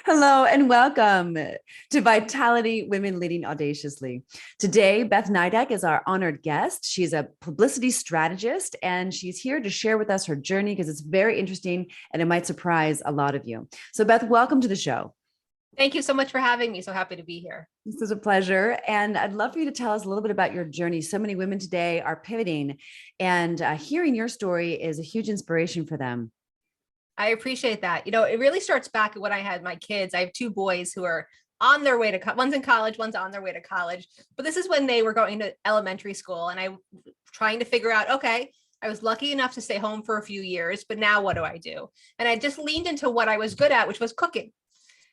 Hello and welcome to Vitality Women Leading Audaciously. Today, Beth Nydick is our honored guest. She's a publicity strategist and she's here to share with us her journey because it's very interesting and it might surprise a lot of you. So, Beth, welcome to the show. Thank you so much for having me. So happy to be here. This is a pleasure. And I'd love for you to tell us a little bit about your journey. So many women today are pivoting, and hearing your story is a huge inspiration for them. I appreciate that. It really starts back at when I had my kids. I have two boys who are on their way to one's in college, one's on their way to college. But this is when they were going to elementary school, and I trying to figure out, okay, I was lucky enough to stay home for a few years, but now what do I do? And I just leaned into what I was good at, which was cooking.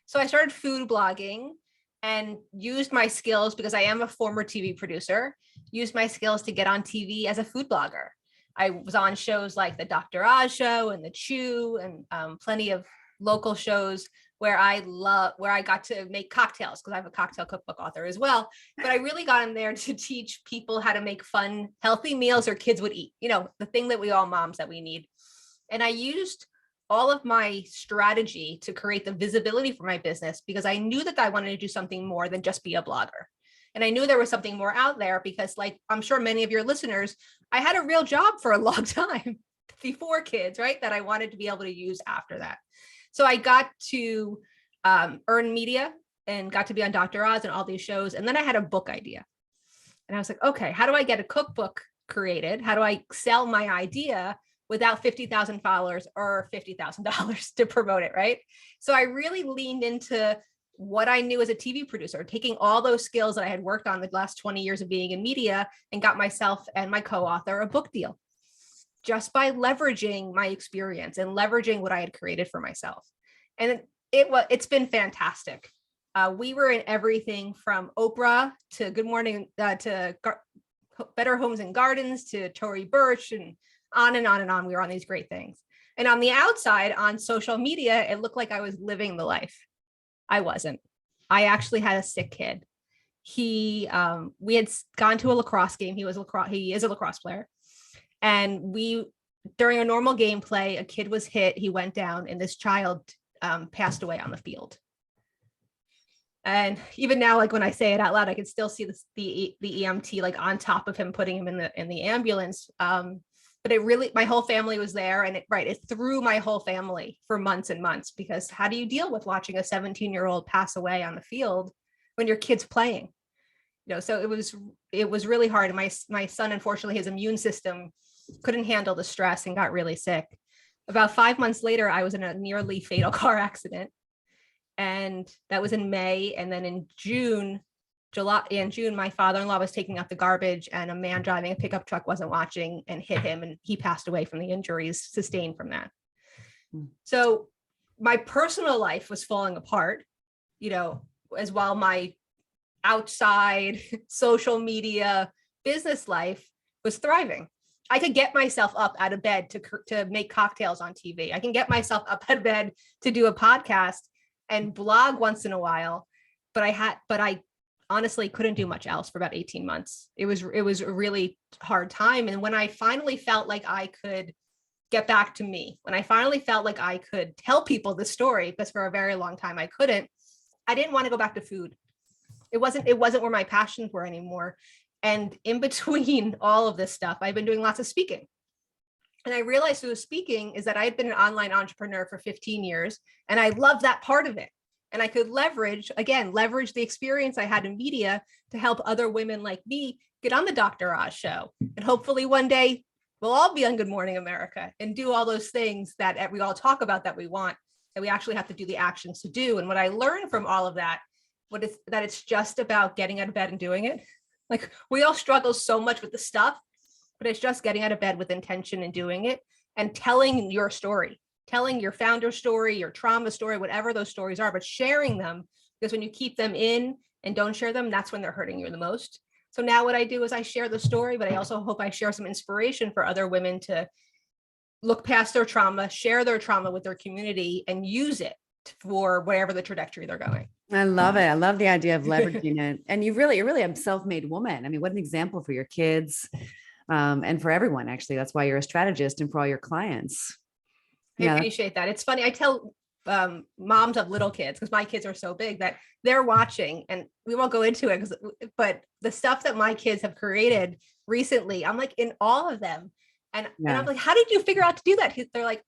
So I started food blogging and used my skills, because I am a former TV producer, used my skills to get on TV as a food blogger. I was on shows like the Dr. Oz show and the Chew, and plenty of local shows where I got to make cocktails, because I have a cocktail cookbook author as well. But I really got in there to teach people how to make fun, healthy meals their kids would eat, the thing that we all moms that we need. And I used all of my strategy to create the visibility for my business, because I knew that I wanted to do something more than just be a blogger. And I knew there was something more out there, because, like I'm sure many of your listeners, I had a real job for a long time before kids, right? That I wanted to be able to use after that. So I got to earn media and got to be on Dr. Oz and all these shows. And then I had a book idea. And I was like, okay, how do I get a cookbook created? How do I sell my idea without 50,000 followers or $50,000 to promote it, right? So I really leaned into what I knew as a TV producer, taking all those skills that I had worked on the last 20 years of being in media, and got myself and my co-author a book deal just by leveraging my experience and leveraging what I had created for myself. And it's been fantastic. We were in everything from Oprah to Good Morning, to Better Homes and Gardens, to Tory Burch, and on and on and on. We were on these great things. And on the outside, on social media, it looked like I was living the life. I wasn't. I actually had a sick kid. We had gone to a lacrosse game. He is a lacrosse player. And during a normal gameplay, a kid was hit, he went down, and this child passed away on the field. And even now, like when I say it out loud, I can still see the EMT like on top of him, putting him in the ambulance. But it really, my whole family was there, and it threw my whole family for months and months, because how do you deal with watching a 17-year-old pass away on the field when your kid's playing? So it was really hard. And my son, unfortunately, his immune system couldn't handle the stress and got really sick. About 5 months later, I was in a nearly fatal car accident. And that was in May. And then in June, my father-in-law was taking out the garbage, and a man driving a pickup truck wasn't watching and hit him, and he passed away from the injuries sustained from that. So my personal life was falling apart, as while my outside social media business life was thriving. I could get myself up out of bed to make cocktails on TV. I can get myself up out of bed to do a podcast and blog once in a while, but I honestly couldn't do much else for about 18 months. It was a really hard time. And when I finally felt like I could get back to me, when I finally felt like I could tell people the story, because for a very long time I couldn't, I didn't want to go back to food. It wasn't where my passions were anymore. And in between all of this stuff, I've been doing lots of speaking. And I realized through speaking is that I had been an online entrepreneur for 15 years, and I loved that part of it. And I could leverage the experience I had in media to help other women like me get on the Dr. Oz show. And hopefully one day we'll all be on Good Morning America and do all those things that we all talk about that we want, that we actually have to do the actions to do. And what I learned from all of that, that it's just about getting out of bed and doing it. Like, we all struggle so much with the stuff, but it's just getting out of bed with intention and doing it, and telling your story. Telling your founder story, your trauma story, whatever those stories are, but sharing them, because when you keep them in and don't share them, that's when they're hurting you the most. So now what I do is I share the story, but I also hope I share some inspiration for other women to look past their trauma, share their trauma with their community, and use it for whatever the trajectory they're going. I love it. I love the idea of leveraging it. And you're really a self-made woman. I mean, what an example for your kids and for everyone, actually. That's why you're a strategist and for all your clients. I appreciate that. It's funny. I tell moms of little kids, because my kids are so big that they're watching, and we won't go into it, but the stuff that my kids have created recently, I'm like in all of them. And I'm like, how did you figure out to do that? They're like,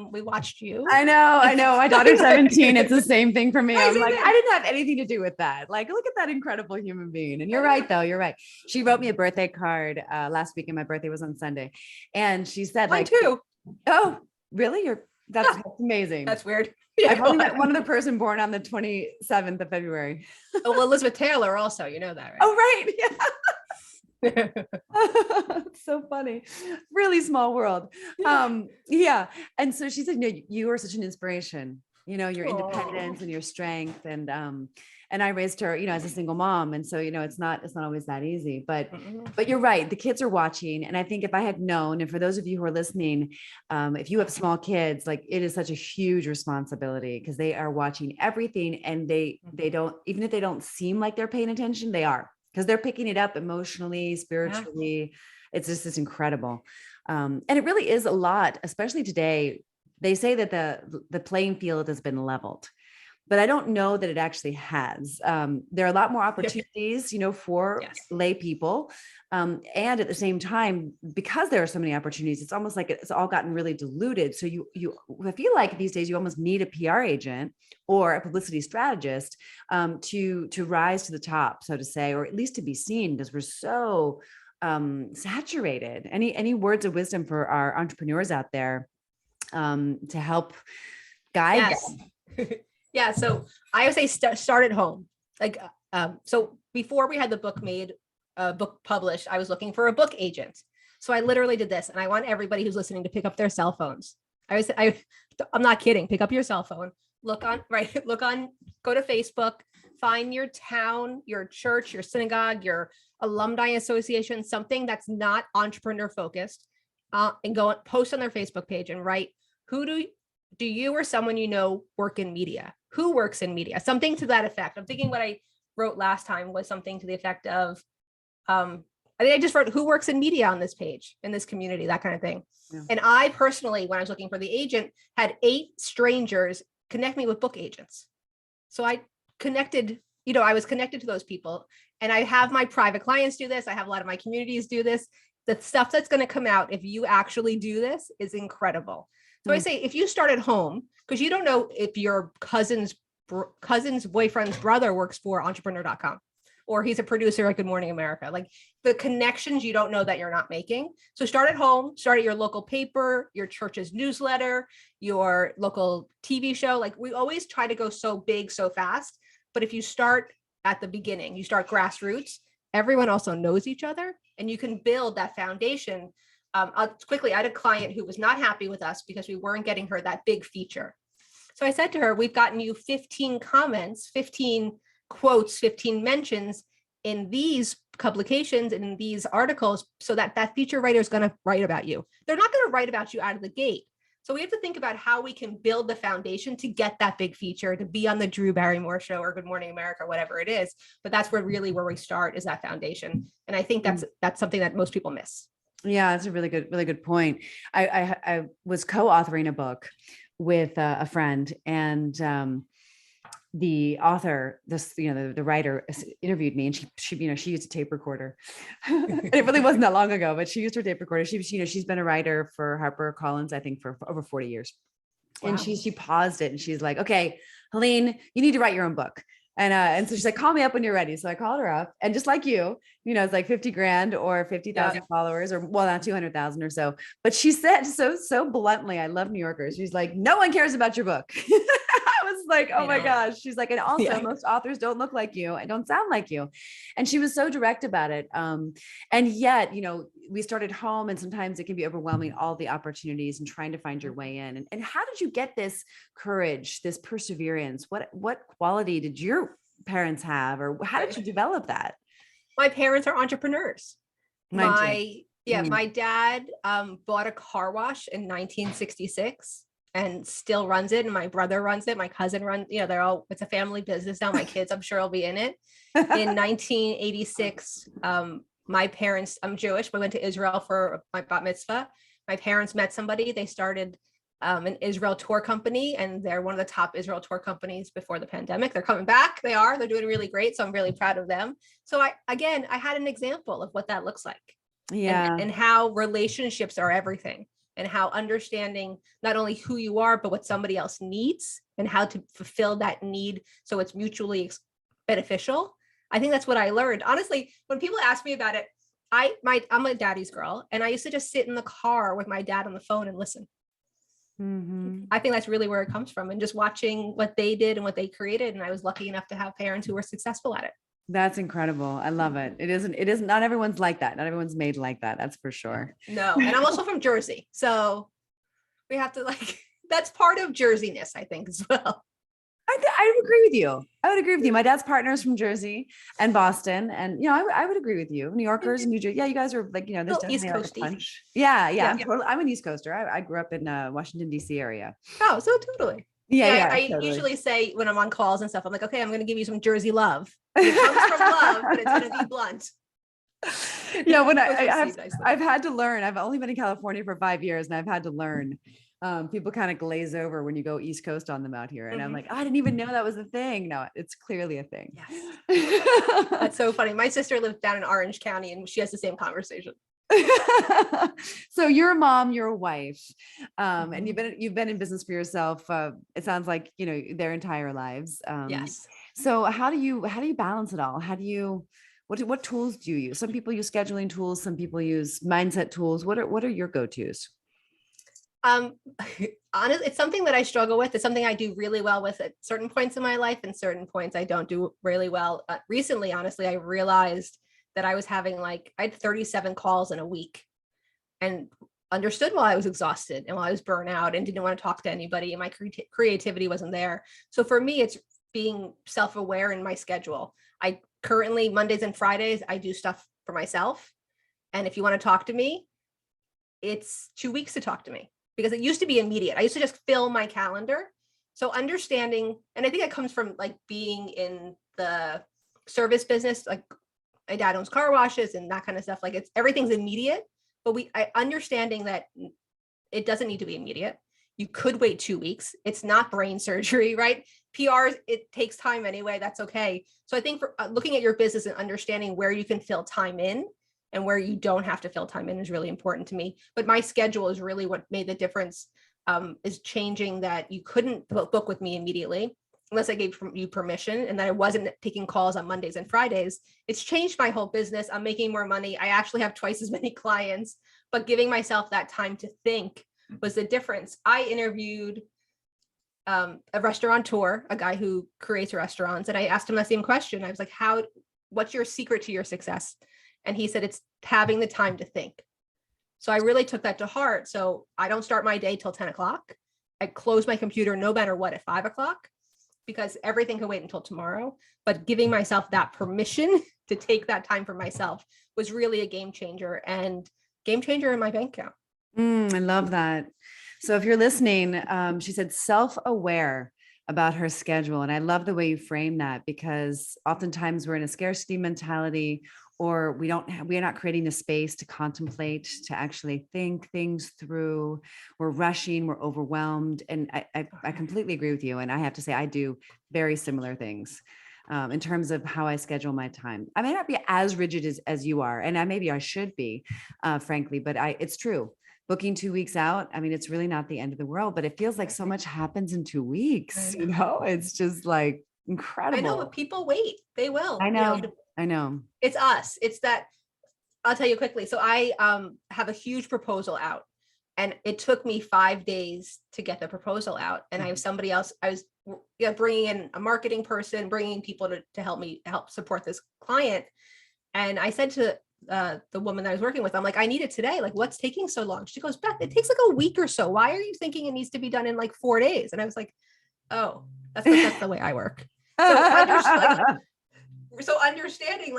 we watched you. I know. My daughter's 17. It's the same thing for me. I'm like, I didn't have anything to do with that. Like, look at that incredible human being. And you're right, though. You're right. She wrote me a birthday card last week, and my birthday was on Sunday. And she said, Mine like, too. Oh, really? That's amazing. That's weird. I've only met one other person born on the 27th of February. Oh, well, Elizabeth Taylor also, you know that, right? Oh, right. Yeah. It's so funny. Really small world. Yeah. And so she said, you are such an inspiration, your independence and your strength. And I raised her, as a single mom. And so, it's not always that easy, but you're right. The kids are watching. And I think if I had known, and for those of you who are listening, if you have small kids, like it is such a huge responsibility, because they are watching everything, and they don't, even if they don't seem like they're paying attention, they are, because they're picking it up emotionally, spiritually. It's just incredible. And it really is a lot, especially today. They say that the playing field has been leveled, but I don't know that it actually has. There are a lot more opportunities, for lay people. And at the same time, because there are so many opportunities, it's almost like it's all gotten really diluted. So I feel like these days you almost need a PR agent or a publicity strategist to rise to the top, so to say, or at least to be seen, because we're so saturated. Any words of wisdom for our entrepreneurs out there to help guide them? Yeah. So I would say start at home. Like, so before we had the book published, I was looking for a book agent. So I literally did this, and I want everybody who's listening to pick up their cell phones. I'm not kidding. Pick up your cell phone, go to Facebook, find your town, your church, your synagogue, your alumni association, something that's not entrepreneur focused, and go post on their Facebook page and write, who do you or someone work in media? Who works in media? Something to that effect. I'm thinking what I wrote last time was something to the effect of, I think I just wrote, who works in media on this page, in this community, that kind of thing. Yeah. And I personally, when I was looking for the agent, had 8 strangers connect me with book agents. So I connected, I was connected to those people, and I have my private clients do this. I have a lot of my communities do this. The stuff that's going to come out if you actually do this is incredible. So I say, if you start at home, because you don't know if your cousin's boyfriend's brother works for entrepreneur.com, or he's a producer at Good Morning America, like the connections you don't know that you're not making. So start at home, start at your local paper, your church's newsletter, your local TV show. Like, we always try to go so big, so fast. But if you start at the beginning, you start grassroots, everyone also knows each other, and you can build that foundation. Quickly, I had a client who was not happy with us because we weren't getting her that big feature. So I said to her, we've gotten you 15 comments, 15 quotes, 15 mentions in these publications and in these articles, so that feature writer is going to write about you. They're not going to write about you out of the gate. So we have to think about how we can build the foundation to get that big feature, to be on the Drew Barrymore show or Good Morning America, whatever it is. But that's where we start, is that foundation. And I think that's something that most people miss. Yeah, that's a really good point. I was co-authoring a book with a friend, and the author, the writer interviewed me, and she used a tape recorder. It really wasn't that long ago, but she used her tape recorder. She's been a writer for HarperCollins, I think, for over 40 years. Wow. And she paused it, and she's like, "Okay, Helene, you need to write your own book." And so she's like, "Call me up when you're ready." So I called her up, and just like you, it's like 50 grand or 50,000 followers, or not 200,000 or so. But she said so bluntly, I love New Yorkers. She's like, "No one cares about your book." I was like, oh my gosh. She's like, and also most authors don't look like you and don't sound like you. And she was so direct about it. And yet, we started home, and sometimes it can be overwhelming, all the opportunities and trying to find your way in. And how did you get this courage, this perseverance? What quality did your parents have, or how did you develop that? My parents are entrepreneurs. My dad bought a car wash in 1966 and still runs it. And my brother runs it. My cousin runs, it's a family business now. My kids, I'm sure, will be in it. In 1986, my parents, I'm Jewish, we went to Israel for my bat mitzvah. My parents met somebody. They started an Israel tour company, and they're one of the top Israel tour companies before the pandemic. They're coming back. They're doing really great. So I'm really proud of them. So I had an example of what that looks like. Yeah. And how relationships are everything, and how understanding not only who you are, but what somebody else needs and how to fulfill that need so it's mutually beneficial. I think that's what I learned. Honestly, when people ask me about it, I'm a daddy's girl, and I used to just sit in the car with my dad on the phone and listen. Mm-hmm. I think that's really where it comes from, and just watching what they did and what they created. And I was lucky enough to have parents who were successful at it. That's incredible. I love it. It isn't, not everyone's like that. Not everyone's made like that. That's for sure. No. And I'm also from Jersey. So we have to that's part of Jerseyness, I think, as well. I would agree with you. I would agree with you. My dad's partner is from Jersey and Boston. And, I would agree with you. New Yorkers, New Jersey. Yeah, you guys are there's East definitely like a Coasty. punch. Yeah. I'm an East Coaster. I grew up in Washington, D.C. area. Oh, so totally. I Totally. usually say when I'm on calls and stuff, I'm like, okay, I'm going to give you some Jersey love. It comes from love, but it's going to be blunt. Yeah, when I've had to learn. I've only been in California for 5 years, and I've had to learn. People kind of glaze over when you go East Coast on them out here, and I'm like, I didn't even know that was a thing. No, it's clearly a thing. Yes, that's so funny. My sister lives down in Orange County, and she has the same conversation. So you're a mom, you're a wife, and you've been in business for yourself. It sounds like their entire lives. Yes. So how do you balance it all? What tools do you use? Some people use scheduling tools. Some people use mindset tools. What are your go-tos? Honestly, it's something that I struggle with. It's something I do really well with at certain points in my life, and certain points I don't do really well. Recently, honestly, I realized that I was having I had 37 calls in a week, and understood why I was exhausted and why I was burnt out and didn't want to talk to anybody, and my creativity wasn't there. So for me, it's being self-aware in my schedule. I currently, Mondays and Fridays, I do stuff for myself. And if you want to talk to me, it's 2 weeks to talk to me, because it used to be immediate. I used to just fill my calendar. So understanding, and I think it comes from being in the service business, my dad owns car washes and that kind of stuff. Everything's immediate, but understanding that it doesn't need to be immediate. You could wait 2 weeks. It's not brain surgery, right? PRs, it takes time anyway. That's okay. So I think for looking at your business and understanding where you can fill time in and where you don't have to fill time in is really important to me. But my schedule is really what made the difference, is changing that you couldn't book with me immediately unless I gave you permission, and that I wasn't taking calls on Mondays and Fridays. It's changed my whole business. I'm making more money. I actually have twice as many clients, but giving myself that time to think was the difference. I interviewed a restaurateur, a guy who creates restaurants, and I asked him the same question. I was like, what's your secret to your success? And he said, it's having the time to think. So I really took that to heart. So I don't start my day till 10 o'clock. I close my computer no matter what at 5 o'clock, because everything can wait until tomorrow. But giving myself that permission to take that time for myself was really a game changer, and game changer in my bank account. I love that. So if you're listening, she said self-aware about her schedule. And I love the way you frame that, because oftentimes we're in a scarcity mentality, or we're not creating the space to contemplate, to actually think things through. We're rushing, we're overwhelmed. And I completely agree with you. And I have to say, I do very similar things in terms of how I schedule my time. I may not be as rigid as you are, and maybe I should be, frankly, but it's true. Booking 2 weeks out, I mean, it's really not the end of the world, but it feels like so much happens in 2 weeks. It's just incredible. I know, but people wait. They will. I know. I know. It's us. It's that. I'll tell you quickly. So I have a huge proposal out, and it took me 5 days to get the proposal out. And I have somebody else. I was bringing in a marketing person, bringing people to help support this client. And I said to the woman that I was working with, I'm like, I need it today. What's taking so long? She goes, Beth, it takes a week or so. Why are you thinking it needs to be done in 4 days? And I was like, oh, that's the way I work. So understanding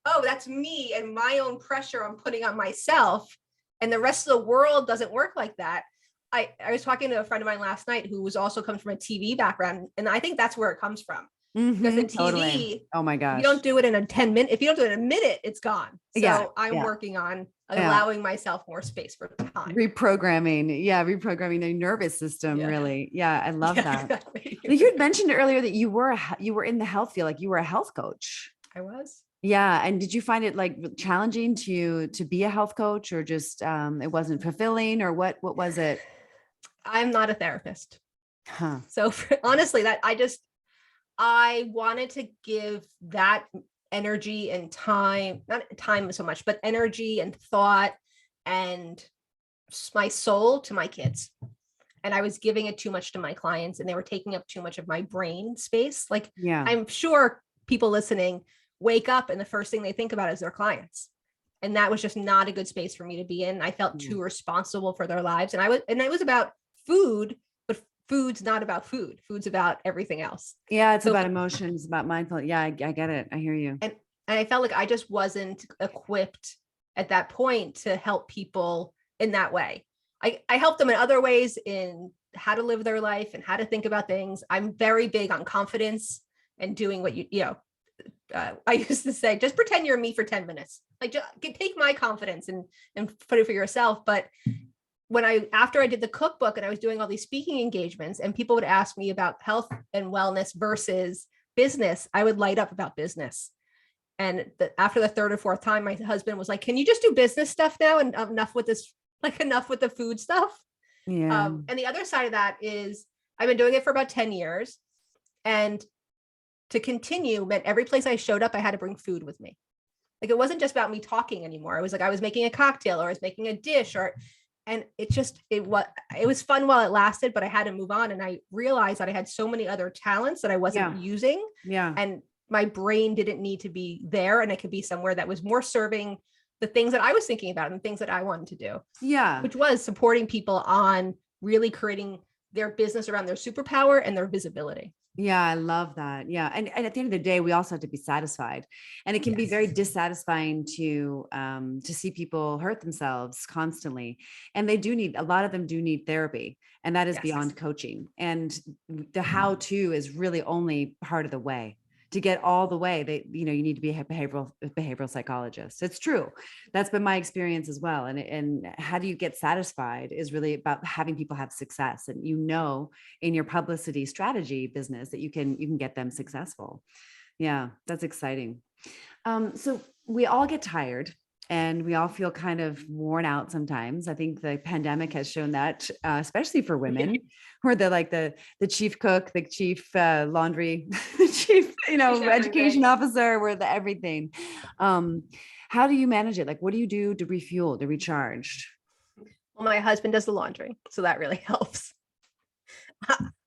oh, that's me and my own pressure I'm putting on myself, and the rest of the world doesn't work like that. I was talking to a friend of mine last night who also comes from a TV background, and I think that's where it comes from. Because in Totally. TV, Oh my if you gosh. don't do it in a 10 minute, if you don't do it in a minute, it's gone. Yeah. So I'm Yeah. working on Yeah. allowing myself more space for time. Reprogramming. Yeah. Reprogramming the nervous system. Yeah. Really. Yeah. I love Yeah, that. exactly. You had mentioned earlier that you were in the health field, like you were a health coach. I was. Yeah. And did you find it like challenging to be a health coach, or just it wasn't fulfilling, or what was it? I'm not a therapist. Huh. So honestly, that I wanted to give that energy and time, not time so much, but energy and thought and my soul to my kids. And I was giving it too much to my clients, and they were taking up too much of my brain space. Like, Yeah. I'm sure people listening wake up and the first thing they think about is their clients. And that was just not a good space for me to be in. I felt too responsible for their lives. And it was about food, but food's not about food. Food's about everything else. Yeah. It's So, about emotions, about mindfulness. Yeah. I get it. I hear you. and I felt like I just wasn't equipped at that point to help people in that way. I help them in other ways, in how to live their life and how to think about things. I'm very big on confidence and doing what I used to say, just pretend you're me for 10 minutes. Like, just take my confidence and put it for yourself. But after I did the cookbook and I was doing all these speaking engagements, and people would ask me about health and wellness versus business, I would light up about business. And after the third or fourth time, my husband was like, "Can you just do business stuff now, and enough with this, like enough with the food stuff?" Yeah. And the other side of that is I've been doing it for about 10 years. And to continue meant every place I showed up, I had to bring food with me. Like, it wasn't just about me talking anymore. It was like I was making a cocktail, or I was making a dish, and it was fun while it lasted, but I had to move on. And I realized that I had so many other talents that I wasn't using. Yeah. And my brain didn't need to be there, and it could be somewhere that was more serving the things that I was thinking about and the things that I wanted to do. Yeah. Which was supporting people on really creating their business around their superpower and their visibility. Yeah, I love that. Yeah. And at the end of the day, we also have to be satisfied. And it can be very dissatisfying to see people hurt themselves constantly. And a lot of them do need therapy. And that is beyond coaching. And the how-to is really only part of the way. To get all the way, you need to be a behavioral psychologist. It's true. That's been my experience as well. And how do you get satisfied is really about having people have success. And in your publicity strategy business that you can get them successful. Yeah, that's exciting. So we all get tired. And we all feel kind of worn out sometimes. I think the pandemic has shown that, especially for women, who are the chief cook, the chief laundry, the chief, education officer, we're the everything. How do you manage it? Like, what do you do to refuel, to recharge? Well, my husband does the laundry, so that really helps.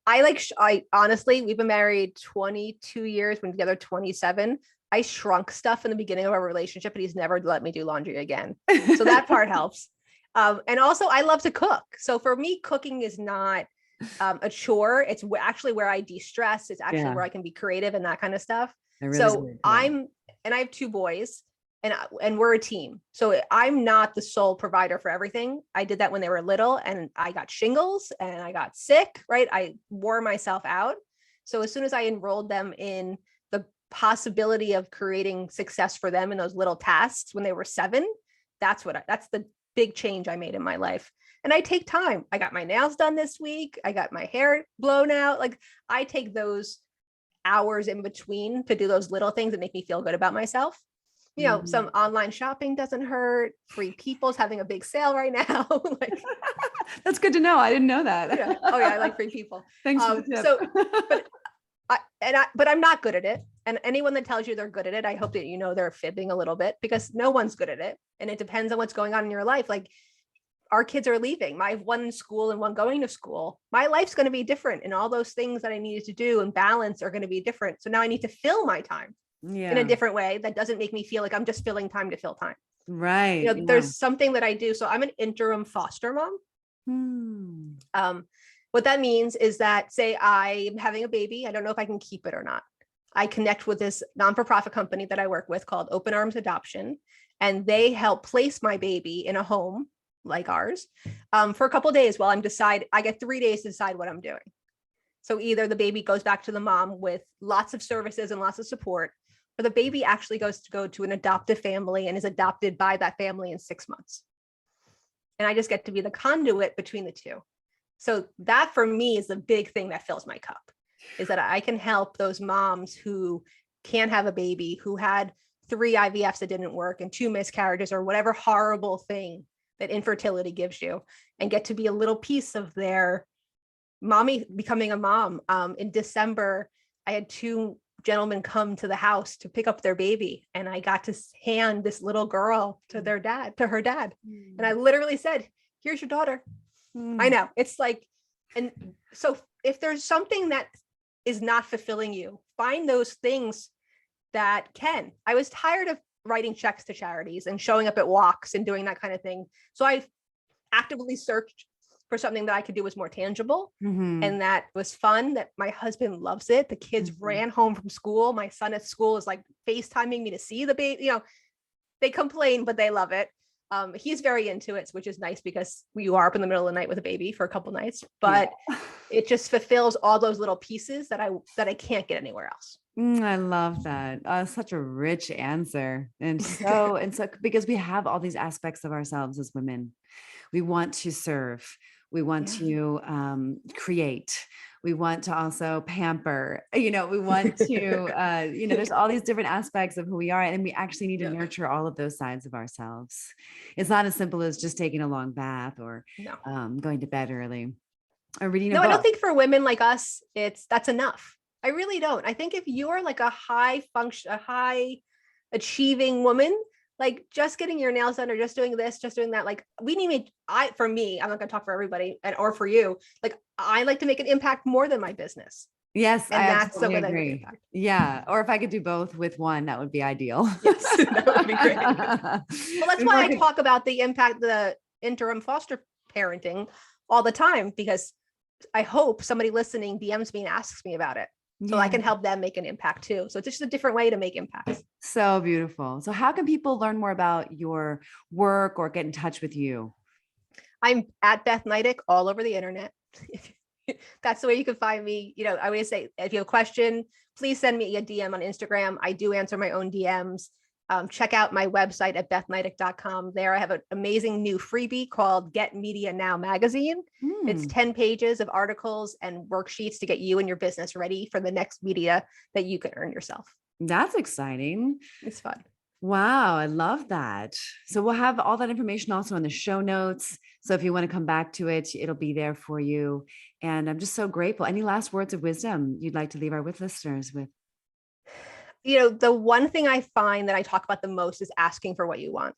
I honestly, we've been married 22 years, been together 27. I shrunk stuff in the beginning of our relationship, and he's never let me do laundry again. So that part helps. And also I love to cook. So for me, cooking is not a chore. It's actually where I de-stress. It's actually where I can be creative and that kind of stuff. So I have two boys, and we're a team. So I'm not the sole provider for everything. I did that when they were little, and I got shingles and I got sick, right? I wore myself out. So as soon as I enrolled them in the possibility of creating success for them in those little tasks when they were 7, that's the big change I made in my life. And I take time. I got my nails done this week. I got my hair blown out. Like, I take those hours in between to do those little things that make me feel good about myself. Some online shopping doesn't hurt. Free People's having a big sale right now. Like, that's good to know. I didn't know that. Yeah. Oh yeah, I like Free People. Thanks for the tip. But I'm not good at it. And anyone that tells you they're good at it, I hope that they're fibbing a little bit, because no one's good at it. And it depends on what's going on in your life. Like, our kids are leaving. I have one in school and one going to school. My life's going to be different, and all those things that I needed to do and balance are going to be different. So now I need to fill my time in a different way that doesn't make me feel like I'm just filling time to fill time. Right. There's something that I do. So I'm an interim foster mom. What that means is that, say I'm having a baby, I don't know if I can keep it or not. I connect with this non-for-profit company that I work with called Open Arms Adoption, and they help place my baby in a home like ours for a couple of days while I get 3 days to decide what I'm doing. So either the baby goes back to the mom with lots of services and lots of support, or the baby actually goes to go to an adoptive family and is adopted by that family in 6 months. And I just get to be the conduit between the two. So that for me is the big thing that fills my cup, is that I can help those moms who can't have a baby, who had 3 IVFs that didn't work and 2 miscarriages or whatever horrible thing that infertility gives you, and get to be a little piece of their mommy becoming a mom. In December, I had 2 gentlemen come to the house to pick up their baby, and I got to hand this little girl to her dad. And I literally said, "Here's your daughter." I know, it's like, and so if there's something that is not fulfilling you, find those things that can. I was tired of writing checks to charities and showing up at walks and doing that kind of thing. So I actively searched for something that I could do was more tangible, and that was fun, that my husband loves it. The kids ran home from school. My son at school is like FaceTiming me to see the baby. You know, they complain, but they love it. He's very into it, which is nice because you are up in the middle of the night with a baby for a couple nights, but it just fulfills all those little pieces that I can't get anywhere else. I love that. Such a rich answer. And so because we have all these aspects of ourselves as women. We want to serve. We want to create. We want to also pamper. We want to, there's all these different aspects of who we are. And we actually need to nurture all of those sides of ourselves. It's not as simple as just taking a long bath or going to bed early or reading a book. I don't think for women like us, that's enough. I really don't. I think if you're like a high achieving woman, like just getting your nails done or just doing this, just doing that, like for me, I'm not gonna talk for everybody or for you, like I like to make an impact more than my business. Yes, and that's the way I agree. Yeah. Or if I could do both with one, that would be ideal. Yes, that would be great. Well, that's why I talk about the impact, the interim foster parenting all the time, because I hope somebody listening DMs me and asks me about it. So I can help them make an impact too. So it's just a different way to make impacts. So beautiful. So how can people learn more about your work or get in touch with you? I'm at Beth Nydick all over the internet. That's the way you can find me. I always say, if you have a question, please send me a DM on Instagram. I do answer my own DMs. Check out my website at bethnydick.com. There I have an amazing new freebie called Get Media Now magazine. It's 10 pages of articles and worksheets to get you and your business ready for the next media that you can earn yourself. That's exciting. It's fun. Wow, I love that. So we'll have all that information also in the show notes. So if you want to come back to it, it'll be there for you. And I'm just so grateful. Any last words of wisdom you'd like to leave our listeners with? The one thing I find that I talk about the most is asking for what you want,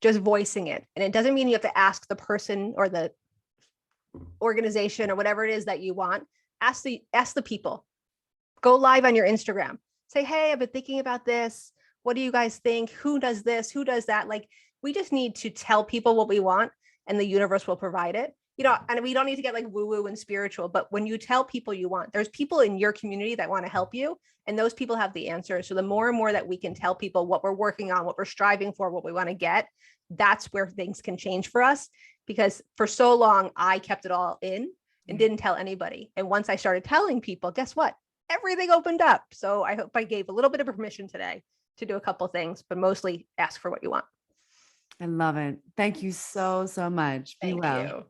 just voicing it. And it doesn't mean you have to ask the person or the organization or whatever it is that you want. Ask the people. Go live on your Instagram. Say, hey, I've been thinking about this. What do you guys think? Who does this? Who does that? Like, we just need to tell people what we want, and the universe will provide it. And we don't need to get like woo-woo and spiritual, but when you tell people you want, there's people in your community that want to help you, and those people have the answers. So the more and more that we can tell people what we're working on, what we're striving for, what we want to get, that's where things can change for us. Because for so long, I kept it all in and didn't tell anybody. And once I started telling people, guess what? Everything opened up. So I hope I gave a little bit of permission today to do a couple of things, but mostly ask for what you want. I love it. Thank you so, so much. Be well. Thank you.